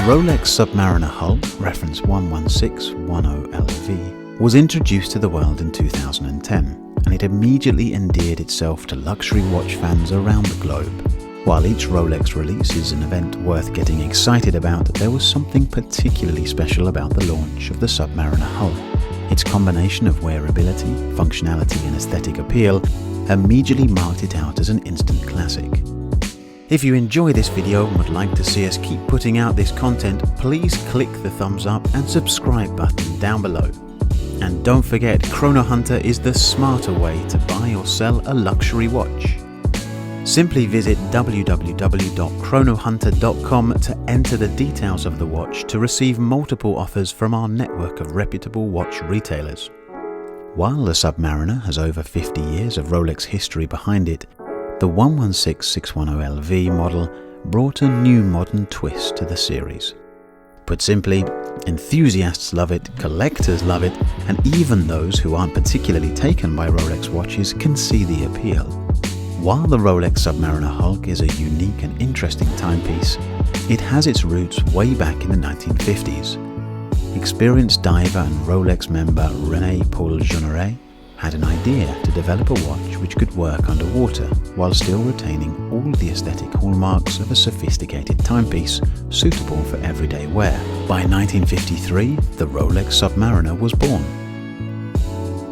Rolex Submariner Hulk, reference 11610LV, was introduced to the world in 2010, and it immediately endeared itself to luxury watch fans around the globe. While each Rolex release is an event worth getting excited about, there was something particularly special about the launch of the Submariner Hulk. Its combination of wearability, functionality and aesthetic appeal immediately marked it out as an instant classic. If you enjoy this video and would like to see us keep putting out this content, please click the thumbs up and subscribe button down below. And don't forget, Chrono Hunter is the smarter way to buy or sell a luxury watch. Simply visit www.chronohunter.com to enter the details of the watch to receive multiple offers from our network of reputable watch retailers. While the Submariner has over 50 years of Rolex history behind it, the 116610LV model brought a new modern twist to the series. Put simply, enthusiasts love it, collectors love it, and even those who aren't particularly taken by Rolex watches can see the appeal. While the Rolex Submariner Hulk is a unique and interesting timepiece, it has its roots way back in the 1950s. Experienced diver and Rolex member René Paul Jeanneret had an idea to develop a watch which could work underwater while still retaining all the aesthetic hallmarks of a sophisticated timepiece suitable for everyday wear. By 1953, the Rolex Submariner was born.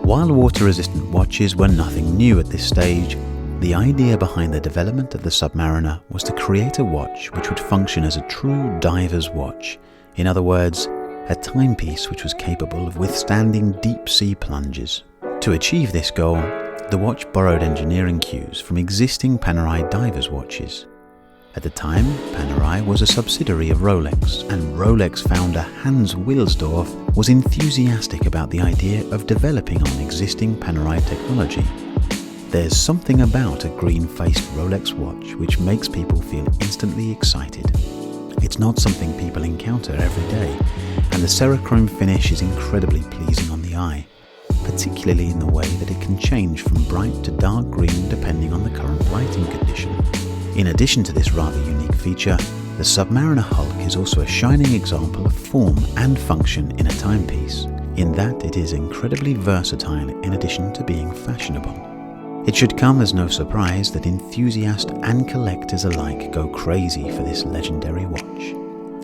While water-resistant watches were nothing new at this stage, the idea behind the development of the Submariner was to create a watch which would function as a true diver's watch. In other words, a timepiece which was capable of withstanding deep-sea plunges. To achieve this goal, the watch borrowed engineering cues from existing Panerai divers' watches. At the time, Panerai was a subsidiary of Rolex, and Rolex founder Hans Wilsdorf was enthusiastic about the idea of developing on existing Panerai technology. There's something about a green-faced Rolex watch which makes people feel instantly excited. It's not something people encounter every day, and the Cerachrome finish is incredibly pleasing on the eye, particularly in the way that it can change from bright to dark green depending on the current lighting condition. In addition to this rather unique feature, the Submariner Hulk is also a shining example of form and function in a timepiece, in that it is incredibly versatile in addition to being fashionable. It should come as no surprise that enthusiasts and collectors alike go crazy for this legendary watch.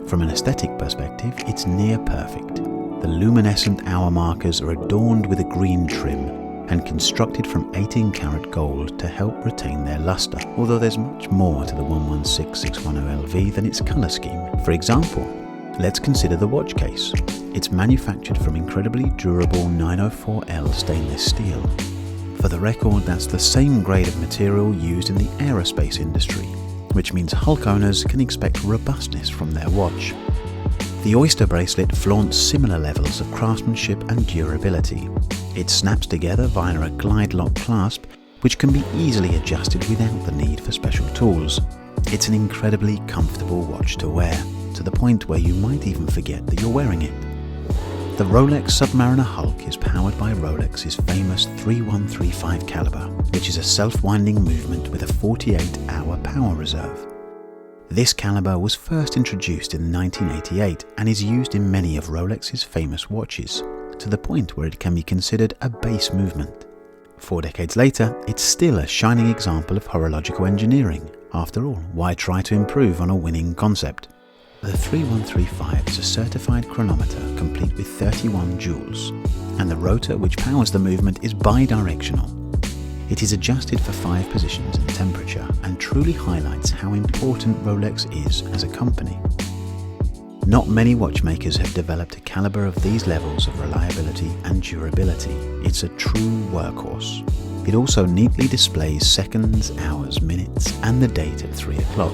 From an aesthetic perspective, it's near perfect. The luminescent hour markers are adorned with a green trim and constructed from 18-karat gold to help retain their luster, although there's much more to the 116610LV than its colour scheme. For example, let's consider the watch case. It's manufactured from incredibly durable 904L stainless steel. For the record, that's the same grade of material used in the aerospace industry, which means Hulk owners can expect robustness from their watch. The Oyster bracelet flaunts similar levels of craftsmanship and durability. It snaps together via a glide lock clasp, which can be easily adjusted without the need for special tools. It's an incredibly comfortable watch to wear, to the point where you might even forget that you're wearing it. The Rolex Submariner Hulk is powered by Rolex's famous 3135 caliber, which is a self-winding movement with a 48-hour power reserve. This caliber was first introduced in 1988 and is used in many of Rolex's famous watches, to the point where it can be considered a base movement. 4 decades later, it's still a shining example of horological engineering. After all, why try to improve on a winning concept? The 3135 is a certified chronometer complete with 31 jewels, and the rotor which powers the movement is bidirectional. It is adjusted for 5 positions and temperature and truly highlights how important Rolex is as a company. Not many watchmakers have developed a caliber of these levels of reliability and durability. It's a true workhorse. It also neatly displays seconds, hours, minutes, and the date at 3 o'clock.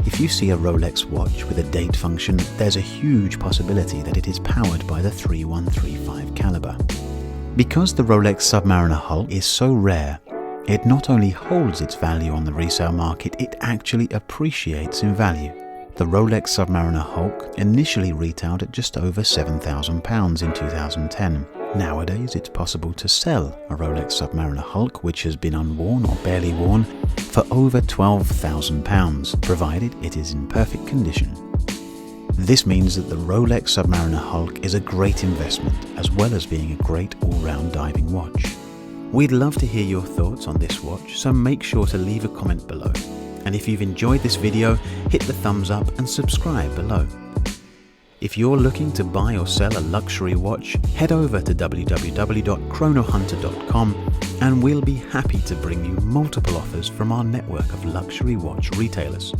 If you see a Rolex watch with a date function, there's a huge possibility that it is powered by the 3135 caliber. Because the Rolex Submariner Hulk is so rare, it not only holds its value on the resale market, it actually appreciates in value. The Rolex Submariner Hulk initially retailed at just over £7,000 in 2010. Nowadays, it's possible to sell a Rolex Submariner Hulk which has been unworn or barely worn for over £12,000, provided it is in perfect condition. This means that the Rolex Submariner Hulk is a great investment, as well as being a great all-round diving watch. We'd love to hear your thoughts on this watch, so make sure to leave a comment below. And if you've enjoyed this video, hit the thumbs up and subscribe below. If you're looking to buy or sell a luxury watch, head over to www.chronohunter.com and we'll be happy to bring you multiple offers from our network of luxury watch retailers.